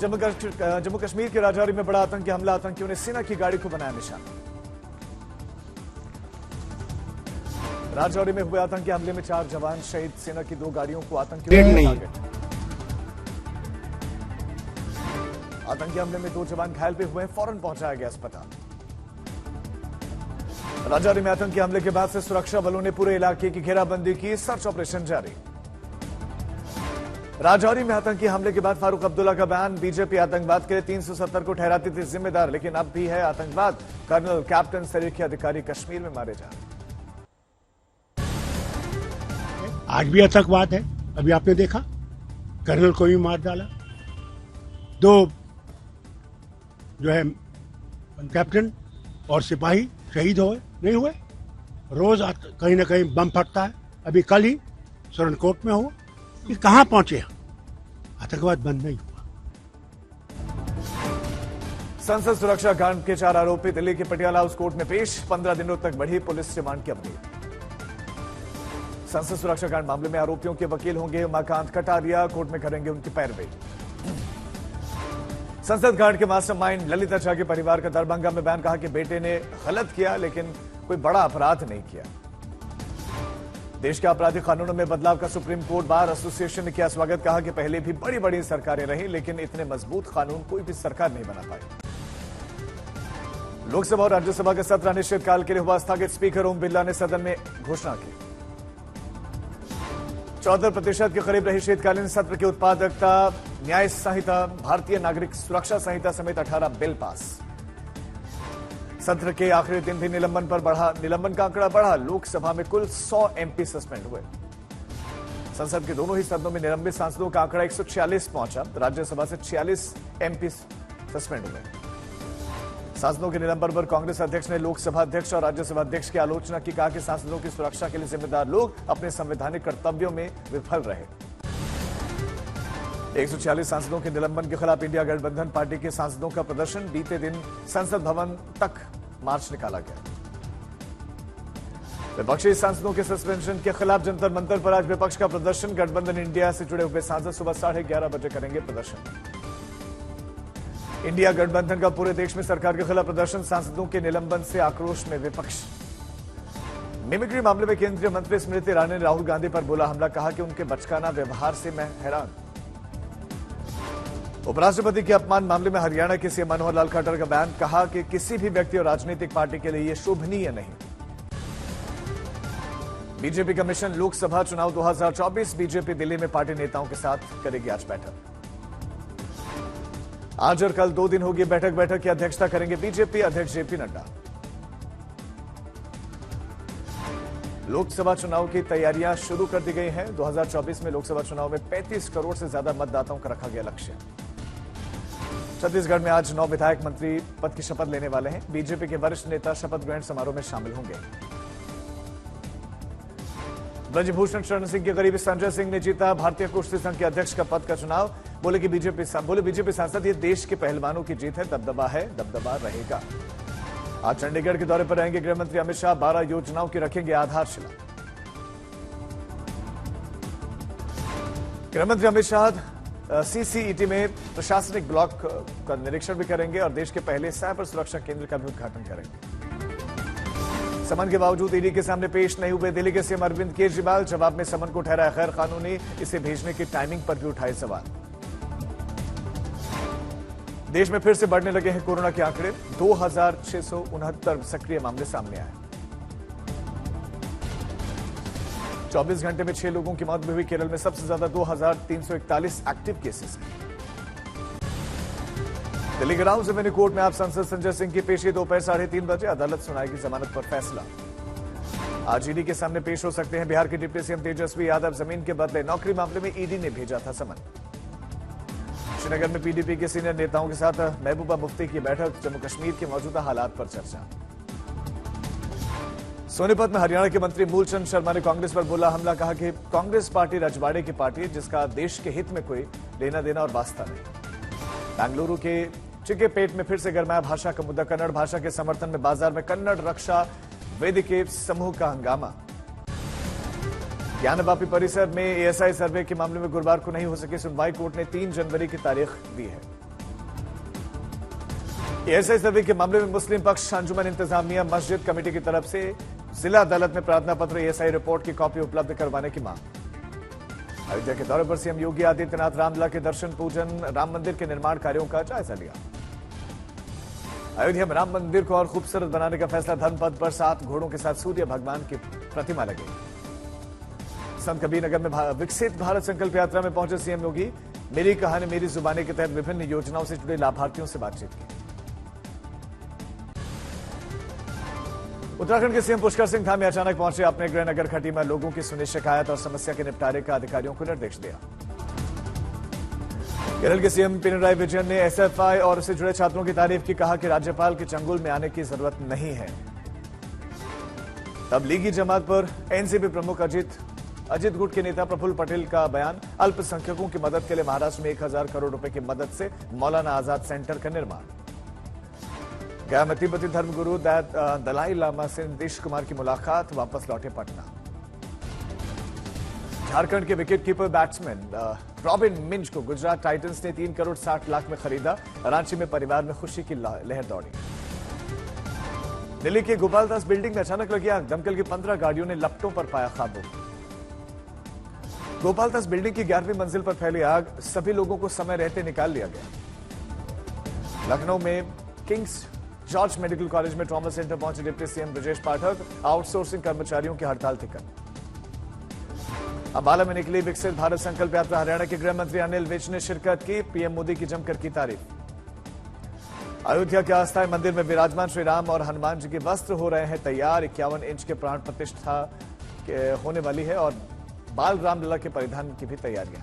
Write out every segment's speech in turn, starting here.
जम्मू कश्मीर के राजौरी में बड़ा आतंकी हमला, आतंकियों ने सेना की गाड़ी को बनाया निशाना। राजौरी में हुए आतंकी हमले में 4 जवान शहीद, सेना की 2 गाड़ियों को आतंकियों ने टारगेट। आतंकी हमले में 2 जवान घायल भी हुए, फौरन पहुंचाया गया अस्पताल। राजौरी में आतंकी हमले के बाद से सुरक्षा बलों ने पूरे इलाके की घेराबंदी की, सर्च ऑपरेशन जारी। राजौरी में आतंकी हमले के बाद फारूक अब्दुल्ला का बयान, बीजेपी आतंकवाद के लिए 370 को ठहराती थी जिम्मेदार, लेकिन अब भी है आतंकवाद। कर्नल कैप्टन स्तर के अधिकारी कश्मीर में मारे जा रहे। आज भी आतंकवाद है, अभी आपने देखा कर्नल को भी मार डाला, 2 जो है कैप्टन और सिपाही शहीद हुए, नहीं हुए। रोज कहीं ना कहीं बम फटता है, अभी कल ही सुरनकोट में हुआ। ये कहां पहुंचे? आतंकवाद बंद नहीं हुआ। संसद सुरक्षा कांड के 4 आरोपी दिल्ली के पटियाला हाउस कोर्ट में पेश, 15 दिनों तक बढ़ी पुलिस रिमांड की अवधि। संसद सुरक्षा कांड मामले में आरोपियों के वकील होंगे उमाकांत कटारिया, कोर्ट में करेंगे उनकी पैरवी। संसद कांड के मास्टरमाइंड ललिता शाह के परिवार का दरभंगा में बयान, कहा कि बेटे ने गलत किया लेकिन कोई बड़ा अपराध नहीं किया। देश के आपराधिक कानूनों में बदलाव का सुप्रीम कोर्ट बार एसोसिएशन ने किया स्वागत, कहा कि पहले भी बड़ी बड़ी सरकारें रही लेकिन इतने मजबूत कानून कोई भी सरकार नहीं बना पाई। लोकसभा और राज्यसभा का सत्र अनिश्चितकाल के लिए हुआ स्थगित, स्पीकर ओम बिरला ने सदन में घोषणा की। 74% के करीब रही शीतकालीन सत्र की उत्पादकता, न्याय संहिता, भारतीय नागरिक सुरक्षा संहिता समेत 18 बिल पास। सत्र के आखिरी दिन भी निलंबन का आंकड़ा बढ़ा, लोकसभा में कुल 100 एमपी सस्पेंड हुए। संसद के दोनों ही सदनों में निलंबित सांसदों का आंकड़ा 146 पहुंचा, राज्यसभा से 46 एमपी सस्पेंड हुए। सांसदों के निलंबन पर कांग्रेस अध्यक्ष ने लोकसभा अध्यक्ष और राज्यसभा अध्यक्ष की आलोचना की, कहा कि सांसदों की सुरक्षा के लिए जिम्मेदार लोग अपने संवैधानिक कर्तव्यों में विफल रहे। 146 सांसदों के निलंबन के खिलाफ इंडिया गठबंधन पार्टी के सांसदों का प्रदर्शन, बीते दिन संसद भवन तक मार्च निकाला गया। विपक्षी सांसदों के सस्पेंशन के खिलाफ जंतर मंतर पर आज विपक्ष का प्रदर्शन, गठबंधन इंडिया से जुड़े हुए सांसद सुबह 11:30 बजे करेंगे प्रदर्शन। इंडिया गठबंधन का पूरे देश में सरकार के खिलाफ प्रदर्शन, सांसदों के निलंबन से आक्रोश में विपक्ष। मिमिक्री मामले में केंद्रीय मंत्री स्मृति ईरानी ने राहुल गांधी पर बोला हमला, कहा कि उनके बचकाना व्यवहार से मैं हैरान। उपराष्ट्रपति के अपमान मामले में हरियाणा के सीएम मनोहर लाल खट्टर का बयान, कहा कि किसी भी व्यक्ति और राजनीतिक पार्टी के लिए यह शोभनीय नहीं। बीजेपी का मिशन लोकसभा चुनाव 2024, बीजेपी दिल्ली में पार्टी नेताओं के साथ करेगी आज बैठक। आज और कल 2 दिन होगी बैठक की अध्यक्षता करेंगे बीजेपी अध्यक्ष जेपी नड्डा। लोकसभा चुनाव की तैयारियां शुरू कर दी गई हैं। 2024 में लोकसभा चुनाव में 35 करोड़ से ज्यादा मतदाताओं का रखा गया लक्ष्य। छत्तीसगढ़ में आज 9 विधायक मंत्री पद की शपथ लेने वाले हैं। बीजेपी के वरिष्ठ नेता शपथ ग्रहण समारोह में शामिल होंगे। ब्रजभूषण शरण सिंह के करीबी संजय सिंह ने जीता भारतीय कुश्ती संघ के अध्यक्ष का पद का चुनाव, बोले बीजेपी सांसद, ये देश के पहलवानों की जीत है, दबदबा रहेगा। आज चंडीगढ़ के दौरे पर रहेंगे गृह मंत्री अमित शाह, 12 योजनाओं की रखेंगे आधारशिला। गृह मंत्री अमित शाह सीसीईटी में प्रशासनिक ब्लॉक का निरीक्षण भी करेंगे और देश के पहले साइबर सुरक्षा केंद्र का भी उद्घाटन करेंगे। समन के बावजूद ईडी के सामने पेश नहीं हुए दिल्ली के सीएम अरविंद केजरीवाल, जवाब में समन को ठहराया गैर कानूनी, इसे भेजने की टाइमिंग पर भी उठाए सवाल। देश में फिर से बढ़ने लगे हैं कोरोना के आंकड़े, 2669 सक्रिय मामले सामने आए। 24 घंटे में 6 लोगों की मौत भी हुई। केरल में सबसे ज्यादा 2341 एक्टिव केसेस हैं। दिल्ली के राउंड रेवेन्यू कोर्ट में आप सांसद संजय सिंह की पेशी दोपहर 3:30 बजे, अदालत सुनाएगी जमानत पर फैसला। आज ईडी के सामने पेश हो सकते हैं बिहार के डिप्टी सीएम तेजस्वी यादव, जमीन के बदले नौकरी मामले में ईडी ने भेजा था समन। श्रीनगर में पीडीपी के सीनियर नेताओं के साथ महबूबा मुफ्ती की बैठक, जम्मू कश्मीर के मौजूदा हालात पर चर्चा। सोनीपत में हरियाणा के मंत्री मूलचंद शर्मा ने कांग्रेस पर बोला हमला, कहा कि कांग्रेस पार्टी रजवाड़े की पार्टी है जिसका देश के हित में कोई लेना देना और वास्ता नहीं। बेंगलुरु के चिकेपेट में फिर से गरमाया भाषा का मुद्दा, कन्नड़ भाषा के समर्थन में बाजार में कन्नड़ रक्षा वेदिके समूह का हंगामा। ज्ञानवापी परिसर में एएसआई सर्वे के मामले में गुरुवार को नहीं हो सकी सुनवाई, कोर्ट ने 3 जनवरी की तारीख दी है। एएसआई सर्वे के मामले में मुस्लिम पक्ष अंजुमन इंतजामिया मस्जिद कमेटी की तरफ से जिला अदालत में प्रार्थना पत्र एएसआई रिपोर्ट की कॉपी उपलब्ध करवाने की मांग। अयोध्या के दौरे पर सीएम योगी आदित्यनाथ रामलला के दर्शन पूजन, राम मंदिर के निर्माण कार्यों का जायजा लिया। अयोध्या में राम मंदिर को और खूबसूरत बनाने का फैसला, धर्मपथ पर 7 घोड़ों के साथ सूर्य भगवान की प्रतिमा लगेगी। संत कबीर नगर में विकसित भारत संकल्प यात्रा में पहुंचे सीएम योगी, मेरी कहानी मेरी जुबानी के तहत विभिन्न योजनाओं से जुड़े लाभार्थियों से बातचीत की। उत्तराखंड के सीएम पुष्कर सिंह धामी अचानक पहुंचे अपने गृहनगर खटी में, लोगों की सुनी शिकायत और समस्या के निपटारे का अधिकारियों को निर्देश दिया। केरल के सीएम पिनराई विजयन ने एसएफआई और उससे जुड़े छात्रों की तारीफ की, कहा कि राज्यपाल के चंगुल में आने की जरूरत नहीं है। तबलीगी जमात पर एनसीपी प्रमुख अजित गुट के नेता प्रफुल्ल पटेल का बयान, अल्पसंख्यकों की मदद के लिए महाराष्ट्र में 1000 करोड़ रुपए की मदद से मौलाना आजाद सेंटर का निर्माण। गया में तिब्बती धर्मगुरु दलाई लामा से नीतीश कुमार की मुलाकात, वापस लौटे पटना। झारखंड के विकेटकीपर बैट्समैन रॉबिन मिंज को गुजरात टाइटंस ने 3 करोड़ 60 लाख में खरीदा, रांची में परिवार में खुशी की लहर दौड़ी। दिल्ली के गोपालदास बिल्डिंग में अचानक लगी आग, दमकल की 15 गाड़ियों ने लपटों पर पाया काबू। गोपालदास बिल्डिंग की 11वीं मंजिल पर फैली आग, सभी लोगों को समय रहते निकाल लिया गया। लखनऊ में किंग्स जॉर्ज मेडिकल कॉलेज में ट्रॉमा सेंटर पहुंचे deputy CM Brajesh Pathak, outsourcing कर्मचारियों की हड़ताल टिकट। अंबाला में निकली विकसित भारत संकल्प यात्रा, हरियाणा के गृह मंत्री अनिल विज ने शिरकत की, पीएम मोदी की जमकर की तारीफ। अयोध्या के अस्थायी मंदिर में विराजमान श्री राम और हनुमान जी के वस्त्र हो रहे हैं तैयार, 51 इंच के प्राण प्रतिष्ठा होने वाली है और बाल रामलला के परिधान की भी तैयारियां।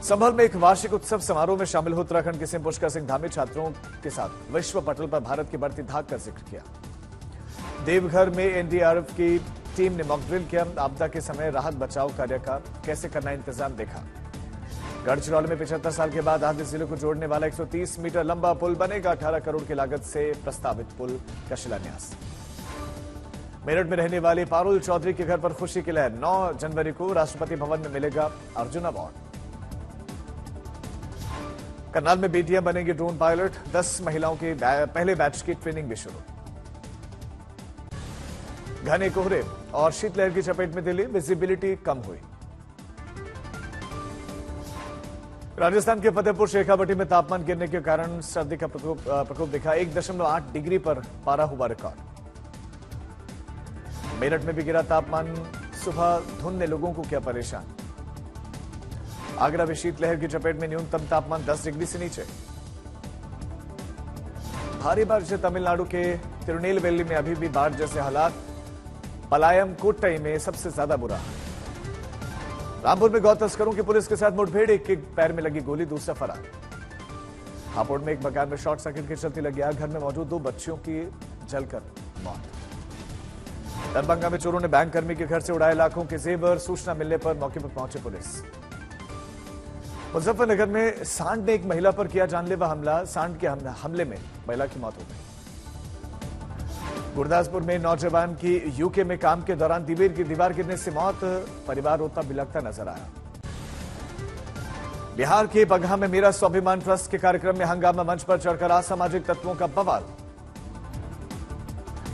संभल में एक वार्षिक उत्सव समारोह में शामिल हो उत्तराखंड के सीएम पुष्कर सिंह धामी, छात्रों के साथ विश्व पटल पर भारत की बढ़ती धाक का जिक्र किया। देवघर में एनडीआरएफ की टीम ने मॉकड्रिल किया, आपदा के समय राहत बचाव कार्य का कैसे करना इंतजाम देखा। गढ़चिरौली में 75 साल के बाद आधे जिले को जोड़ने वाला 130 मीटर लंबा पुल बनेगा, 18 करोड़ की लागत से प्रस्तावित पुल का शिलान्यास। मेरठ में रहने वाली पारुल चौधरी के घर पर खुशी की लहर, 9 जनवरी को राष्ट्रपति भवन में मिलेगा अर्जुन अवार्ड। करनाल में बेटियां बनेंगी ड्रोन पायलट, 10 महिलाओं के पहले बैच की ट्रेनिंग भी शुरू। घने कोहरे और शीतलहर की चपेट में दिल्ली, विजिबिलिटी कम हुई। राजस्थान के फतेहपुर शेखावटी में तापमान गिरने के कारण सर्दी का प्रकोप दिखा, 1.8 डिग्री पर पारा हुआ रिकॉर्ड। मेरठ में भी गिरा तापमान, सुबह धुंध ने लोगों को किया परेशान। आगरा में शीतलहर की चपेट में न्यूनतम तापमान 10 डिग्री से नीचे। भारी बारिश से तमिलनाडु के तिरुनेलवेली में अभी भी बाढ़ जैसे हालात, पलायम कोट्टई में सबसे ज्यादा बुरा। रामपुर में गौ तस्करों की पुलिस के साथ मुठभेड़, एक के पैर में लगी गोली, दूसरा फरार। हापुड़ में एक मकान में शॉर्ट सर्किट के चलते लगी आग, घर में मौजूद 2 बच्चियों की जलकर मौत। दरभंगा में चोरों ने बैंक कर्मी के घर से उड़ाए लाखों के जेवर, सूचना मिलने पर मौके पर पहुंचे पुलिस। मुजफ्फरनगर में सांड ने एक महिला पर किया जानलेवा हमला, सांड के हमले में महिला की मौत हो गई। गुरदासपुर में नौजवान की यूके में काम के दौरान दीवार गिरने से मौत, परिवार रोता बिलखता नजर आया। बिहार के बगहा में मेरा स्वाभिमान ट्रस्ट के कार्यक्रम में हंगामा, मंच पर चढ़कर असामाजिक तत्वों का बवाल।